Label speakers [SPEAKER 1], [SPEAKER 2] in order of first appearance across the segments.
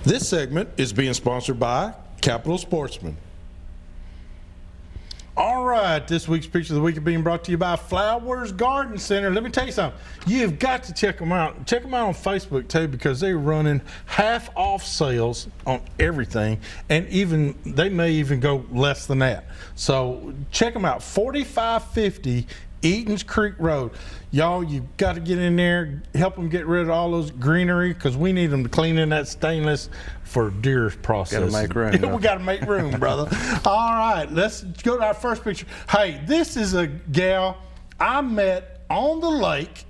[SPEAKER 1] This segment is being sponsored by Capital Sportsman. All right, this week's Picture of the Week is being brought to you by Flowers Garden Center. Let me tell you something. You've got to check them out. Check them out on Facebook, too, because they're running half-off sales on everything, and they may even go less than that. So check them out, 4550 Eatons Creek Road. Y'all, you got to get in there, help them get rid of all those greenery, because we need them to clean in that stainless for deer processing.
[SPEAKER 2] Got to make room.
[SPEAKER 1] We got to make room, brother. All right, let's go to our first picture. Hey, this is a gal I met on the lake.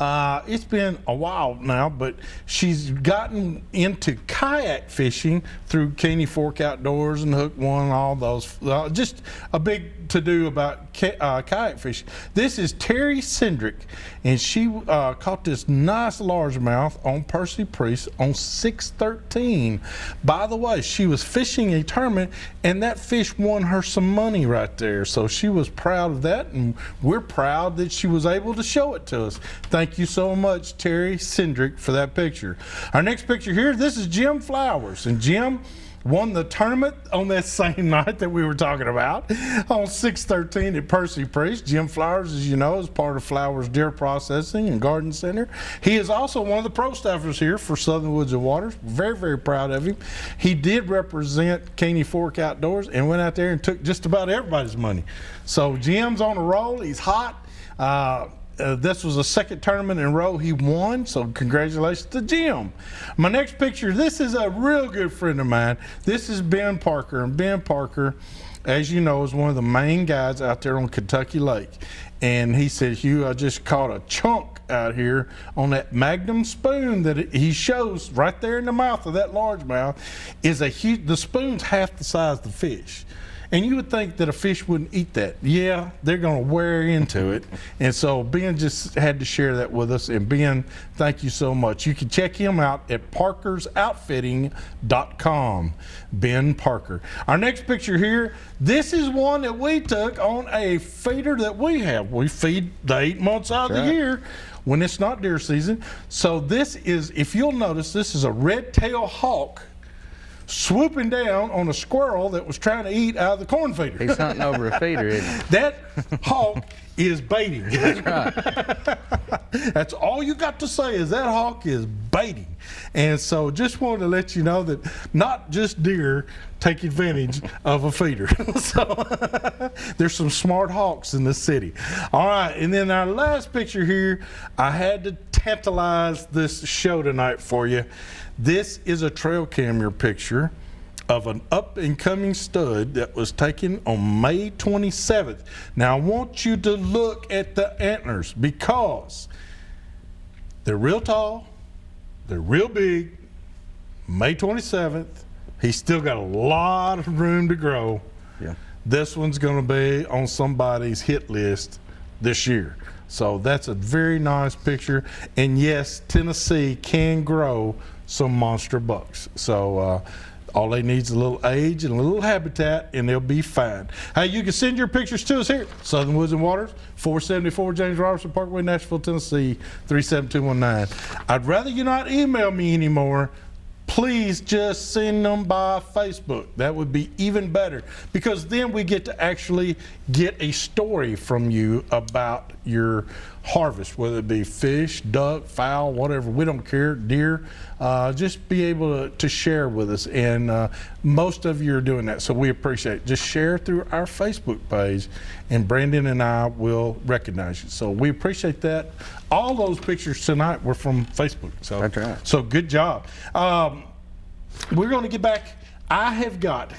[SPEAKER 1] It's been a while now, but she's gotten into kayak fishing through Caney Fork Outdoors and Hook One, all those. Just a big to-do about kayak fishing. This is Terry Cindric, and she caught this nice largemouth on Percy Priest on 6/13. By the way, she was fishing a tournament, and that fish won her some money right there. So she was proud of that, and we're proud that she was able to show it to us. Thank you so much, Terry Cindric, for that picture. Our next picture here, this is Jim Flowers, and Jim won the tournament on that same night that we were talking about on 6/13 at Percy Priest. Jim Flowers, as you know, is part of Flowers Deer Processing and Garden Center. He is also one of the pro staffers here for Southern Woods and Waters. Very, very proud of him. He did represent Caney Fork Outdoors and went out there and took just about everybody's money. So Jim's on a roll. He's hot. This was the second tournament in a row he won, so congratulations to Jim. My next picture, this is a real good friend of mine. This is Ben Parker, and Ben Parker, as you know, is one of the main guys out there on Kentucky Lake. And he said, Hugh, I just caught a chunk out here on that Magnum spoon that he shows right there in the mouth of that largemouth. Is a huge, the spoon's half the size of the fish. And you would think that a fish wouldn't eat that. Yeah, they're going to wear into it. And so Ben just had to share that with us. And Ben, thank you so much. You can check him out at parkersoutfitting.com. Ben Parker. Our next picture here, this is one that we took on a feeder that we have. We feed the 8 months out of the year when it's not deer season. So this is, if you'll notice, this is a red-tailed hawk swooping down on a squirrel that was trying to eat out of the corn feeder.
[SPEAKER 2] He's hunting over a feeder, isn't he?
[SPEAKER 1] That hawk is baiting.
[SPEAKER 2] That's right.
[SPEAKER 1] That's all you got to say is that hawk is baiting. And so just wanted to let you know that not just deer take advantage of a feeder. So there's some smart hawks in the city. All right, and then our last picture here, I had to tantalize this show tonight for you. This is a trail camera picture of an up-and-coming stud that was taken on May 27th. Now, I want you to look at the antlers because they're real tall, they're real big. May 27th, he's still got a lot of room to grow. Yeah. This one's going to be on somebody's hit list this year. So that's a very nice picture. And yes, Tennessee can grow some monster bucks. So all they need is a little age and a little habitat, and they'll be fine. Hey, you can send your pictures to us here, Southern Woods and Waters, 474 James Robertson Parkway, Nashville, Tennessee, 37219. I'd rather you not email me anymore. Please just send them by Facebook. That would be even better, because then we get to actually get a story from you about your harvest, whether it be fish, duck, fowl, whatever. We don't care, deer. Just be able to share with us, and most of you are doing that, so we appreciate it. Just share through our Facebook page, and Brandon and I will recognize you. So we appreciate that. All those pictures tonight were from Facebook. So
[SPEAKER 2] that's right.
[SPEAKER 1] So good job. We're going to get back. I have got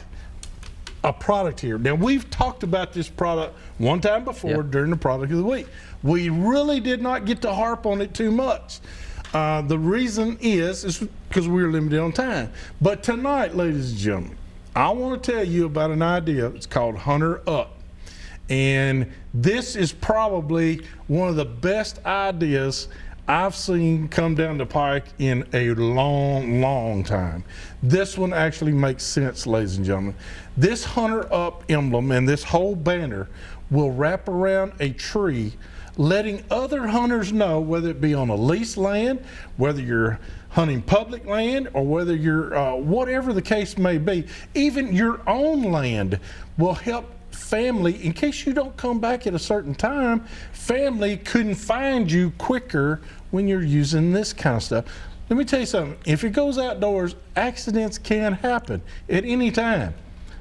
[SPEAKER 1] a product here. Now, we've talked about this product one time before during the product of the week. We really did not get to harp on it too much. The reason is because we were limited on time. But tonight, ladies and gentlemen, I want to tell you about an idea. It's called Hunter Up. And this is probably one of the best ideas I've seen come down the pike in a long, long time. This one actually makes sense, ladies and gentlemen. This Hunter Up emblem and this whole banner will wrap around a tree, letting other hunters know, whether it be on a leased land, whether you're hunting public land or whether you're whatever the case may be, even your own land will help family. In case you don't come back at a certain time, family couldn't find you quicker when you're using this kind of stuff. Let me tell you something. If it goes outdoors, accidents can happen at any time.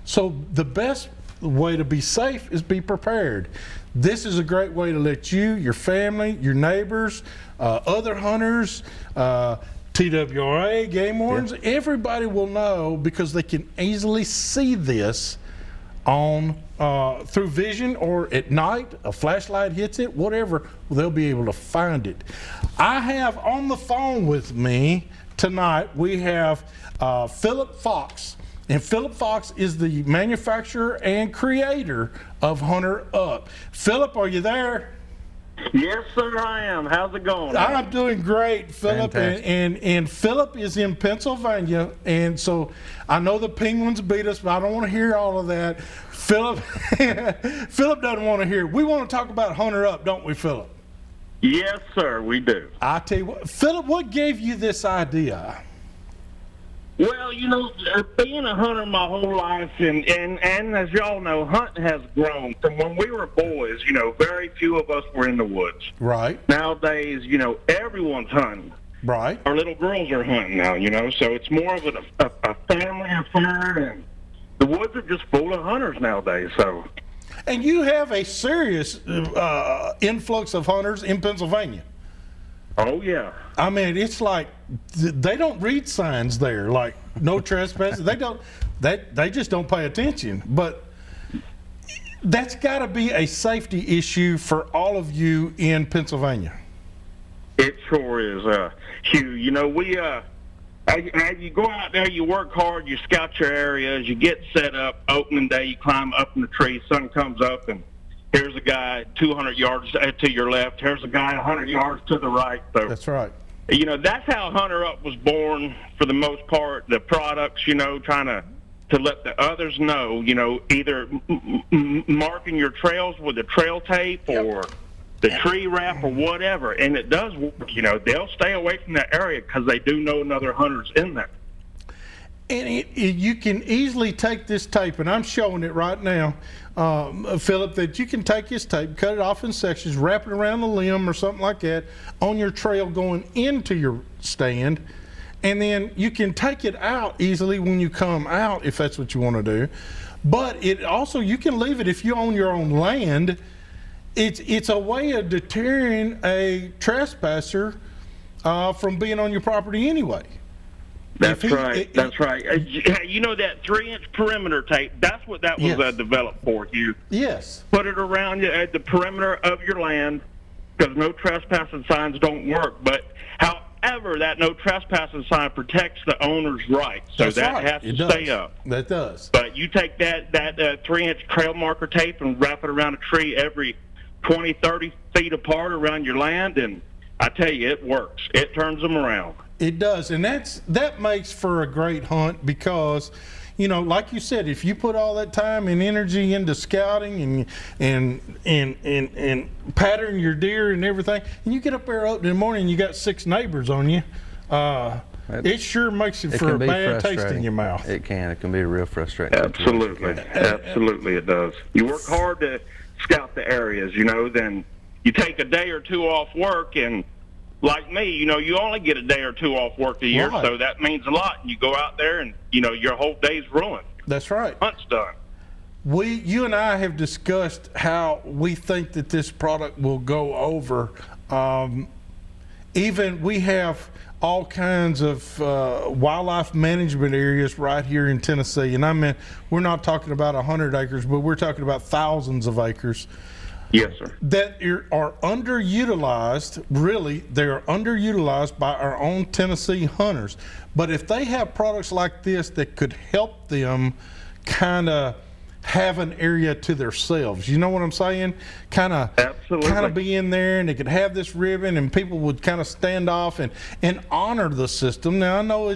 [SPEAKER 1] So the best way to be safe is be prepared. This is a great way to let you, your family, your neighbors, other hunters, TWRA, game wardens, everybody will know, because they can easily see this on through vision, or at night a flashlight hits it, whatever, they'll be able to find it. I have on the phone with me tonight, we have Phillip Fox. And Phillip Fox is the manufacturer and creator of Hunter Up. Phillip, are you there?
[SPEAKER 3] Yes, sir, I am. How's it going?
[SPEAKER 1] I'm doing great, Phillip. And Phillip is in Pennsylvania, and so I know the Penguins beat us, but I don't want to hear all of that. Phillip, Phillip doesn't want to hear. We want to talk about Hunter Up, don't we, Phillip?
[SPEAKER 3] Yes, sir, we do.
[SPEAKER 1] I tell you what, Phillip, what gave you this idea?
[SPEAKER 3] Well, you know, being a hunter my whole life, and as y'all know, hunting has grown. From when we were boys, you know, very few of us were in the woods.
[SPEAKER 1] Right.
[SPEAKER 3] Nowadays, you know, everyone's hunting.
[SPEAKER 1] Right.
[SPEAKER 3] Our little girls are hunting now, you know, so it's more of a family affair, and the woods are just full of hunters nowadays, so.
[SPEAKER 1] And you have a serious influx of hunters in Pennsylvania.
[SPEAKER 3] Oh, yeah.
[SPEAKER 1] I mean, it's like they don't read signs there, like no trespassing. They just don't pay attention. But that's got to be a safety issue for all of you in Pennsylvania.
[SPEAKER 3] It sure is, Hugh. You know, we as you go out there, you work hard, you scout your areas, you get set up. Opening day, you climb up in the tree, sun comes up, and here's a guy 200 yards to your left. Here's a guy 100 yards to the right. So,
[SPEAKER 1] that's right.
[SPEAKER 3] You know, that's how Hunter Up was born for the most part. The products, you know, trying to let the others know, you know, either marking your trails with the trail tape or the tree wrap or whatever. And it does work. You know, they'll stay away from that area because they do know another hunter's in there.
[SPEAKER 1] And you can easily take this tape, and I'm showing it right now, Phillip, that you can take this tape, cut it off in sections, wrap it around the limb or something like that on your trail going into your stand, and then you can take it out easily when you come out if that's what you want to do. But it also, you can leave it if you own your own land. It's a way of deterring a trespasser from being on your property anyway.
[SPEAKER 3] That's right. That's right. You know that 3-inch perimeter tape? That's what that was developed for. You put it around you at the perimeter of your land, because no trespassing signs don't work. But however, that no trespassing sign protects the owner's rights, so that has to stay up.
[SPEAKER 1] That does.
[SPEAKER 3] But you take that 3-inch trail marker tape and wrap it around a tree every 20, 30 feet apart around your land, and I tell you, it works. It turns them around.
[SPEAKER 1] It does, and that makes for a great hunt because, you know, like you said, if you put all that time and energy into scouting and pattern your deer and everything, and you get up there early in the morning and you got 6 neighbors on you, it sure makes it for a bad taste in your mouth.
[SPEAKER 2] It can. It can be real frustrating.
[SPEAKER 3] Absolutely. Absolutely it does. You work hard to scout the areas, you know, then you take a day or two off work, and like me, you know, you only get a day or two off work a year, so that means a lot. You go out there and, you know, your whole day's ruined.
[SPEAKER 1] That's right.
[SPEAKER 3] Hunt's done.
[SPEAKER 1] You and I have discussed how we think that this product will go over. Even we have all kinds of wildlife management areas right here in Tennessee. And I mean, we're not talking about 100 acres, but we're talking about thousands of acres.
[SPEAKER 3] Yes, sir.
[SPEAKER 1] That are underutilized, really, they're underutilized by our own Tennessee hunters. But if they have products like this that could help them kind of have an area to themselves, you know what I'm saying? Kind of be in there, and they could have this ribbon, and people would kind of stand off and honor the system. Now I know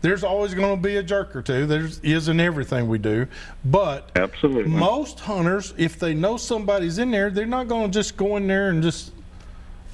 [SPEAKER 1] there's always going to be a jerk or two. There is in everything we do, but
[SPEAKER 3] absolutely,
[SPEAKER 1] most hunters, if they know somebody's in there, they're not going to just go in there and just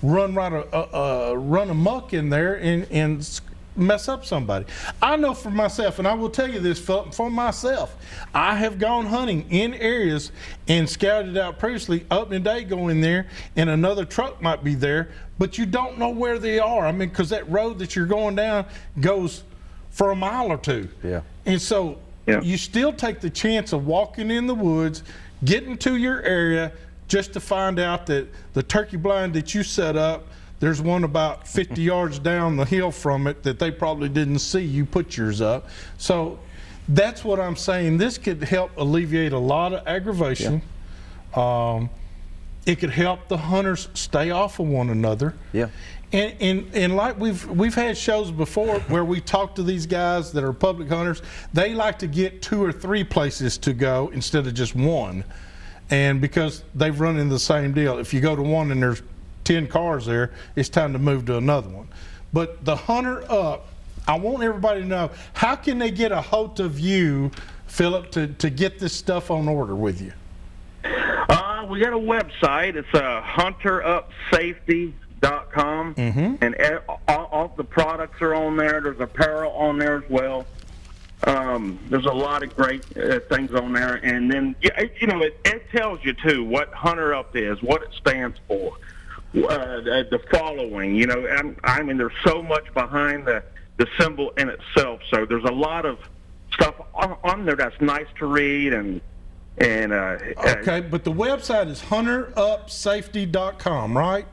[SPEAKER 1] run amok in there and mess up somebody. I know for myself, and I will tell you this, Philip, for myself, I have gone hunting in areas and scouted out previously. Opening day, go in there, and another truck might be there, but you don't know where they are. I mean, because that road that you're going down goes for a mile or two.
[SPEAKER 2] Yeah.
[SPEAKER 1] And so you still take the chance of walking in the woods, getting to your area, just to find out that the turkey blind that you set up, there's one about 50 yards down the hill from it that they probably didn't see you put yours up. So that's what I'm saying. This could help alleviate a lot of aggravation. Yeah. It could help the hunters stay off of one another.
[SPEAKER 2] Yeah.
[SPEAKER 1] And like we've had shows before where we talk to these guys that are public hunters. They like to get 2 or 3 places to go instead of just one. And because they've run into the same deal. If you go to one and there's 10 cars there, it's time to move to another one. But the Hunter Up, I want everybody to know, how can they get a hold of you, Philip, to get this stuff on order with you?
[SPEAKER 3] We got a website. It's hunterupsafety.com, and all the products are on there. There's apparel on there as well. There's a lot of great things on there, and then it tells you too what Hunter Up is, what it stands for, the following. I mean, there's so much behind the symbol in itself. So there's a lot of stuff on there that's nice to read and. Okay,
[SPEAKER 1] but the website is hunterupsafety.com, right?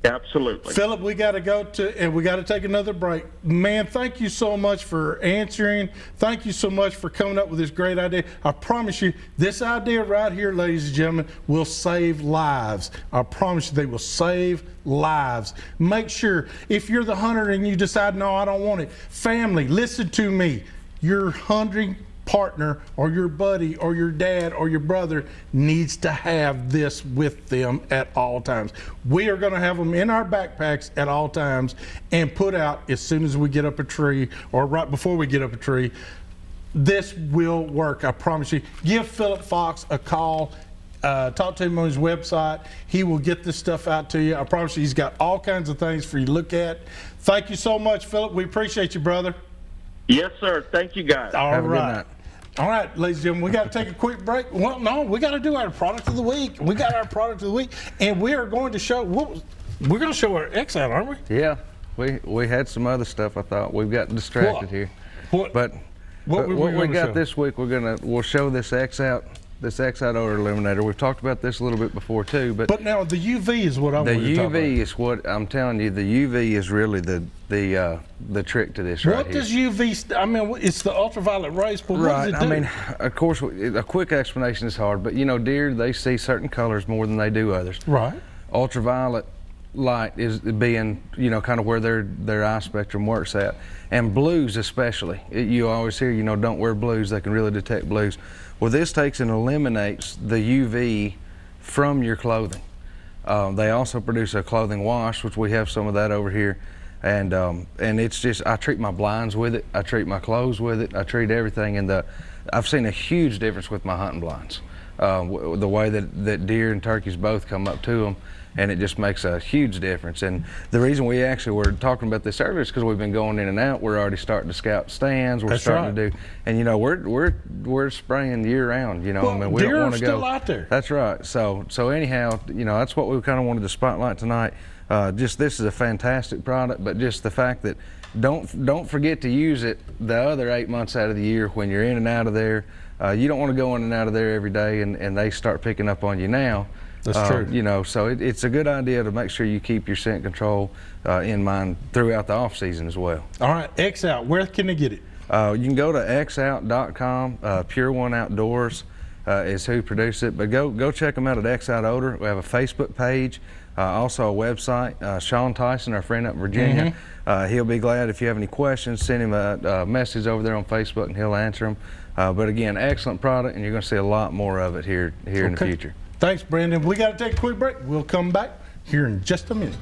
[SPEAKER 3] Absolutely.
[SPEAKER 1] Philip, we got to go and we got to take another break. Man, thank you so much for answering. Thank you so much for coming up with this great idea. I promise you, this idea right here, ladies and gentlemen, will save lives. I promise you, they will save lives. Make sure, if you're the hunter and you decide, no, I don't want it, family, listen to me. Your hunting partner or your buddy or your dad or your brother needs to have this with them at all times. We are going to have them in our backpacks at all times and put out as soon as we get up a tree or right before we get up a tree. This will work, I promise you. Give Philip Fox a call. Talk to him on his website. He will get this stuff out to you. I promise you, he's got all kinds of things for you to look at. Thank you so much, Philip. We appreciate you, brother.
[SPEAKER 3] Yes, sir. Thank you, guys.
[SPEAKER 1] All right. All right, ladies and gentlemen, we got to take a quick break. Well, no, we got to do our product of the week. We got our product of the week, and we are going to show. We're going to show our X-Out, aren't we?
[SPEAKER 2] Yeah, we had some other stuff. I thought we've got distracted here. What we got this week? We'll show this X-Out. This X-Out odor eliminator. We've talked about this a little bit before too, but
[SPEAKER 1] now the UV is what I want to talk about.
[SPEAKER 2] The UV is what I'm telling you. The UV is really the trick to this.
[SPEAKER 1] What does UV? I mean, it's the ultraviolet rays. But what does it do?
[SPEAKER 2] I mean, of course, a quick explanation is hard, but deer, they see certain colors more than they do others.
[SPEAKER 1] Right.
[SPEAKER 2] Ultraviolet light is being kind of where their eye spectrum works at, and blues especially. You always hear don't wear blues. They can really detect blues. Well, this takes and eliminates the UV from your clothing. They also produce a clothing wash, which we have some of that over here, and it's just, I treat my blinds with it, I treat my clothes with it, I treat everything, and I've seen a huge difference with my hunting blinds. The way that deer and turkeys both come up to them, and it just makes a huge difference. And the reason we actually were talking about this earlier is because we've been going in and out. We're already starting to scout stands. We're starting to do, and we're spraying year round. I mean, we don't want to go.
[SPEAKER 1] Still out there.
[SPEAKER 2] That's right. So anyhow, that's what we kind of wanted to spotlight tonight. Just this is a fantastic product, but just the fact that don't forget to use it the other 8 months out of the year when you're in and out of there. You don't want to go in and out of there every day, and they start picking up on you now.
[SPEAKER 1] That's true.
[SPEAKER 2] So it's a good idea to make sure you keep your scent control in mind throughout the off season as well.
[SPEAKER 1] All right, X-Out, where can they get it?
[SPEAKER 2] You can go to xout.com. Pure One Outdoors is who produced it, but go check them out at X-Out Odor. We have a Facebook page, also a website. Sean Tyson, our friend up in Virginia, he'll be glad if you have any questions. Send him a message over there on Facebook, and he'll answer them. But again, excellent product, and you're going to see a lot more of it here in the future.
[SPEAKER 1] Thanks, Brandon. We got to take a quick break. We'll come back here in just a minute.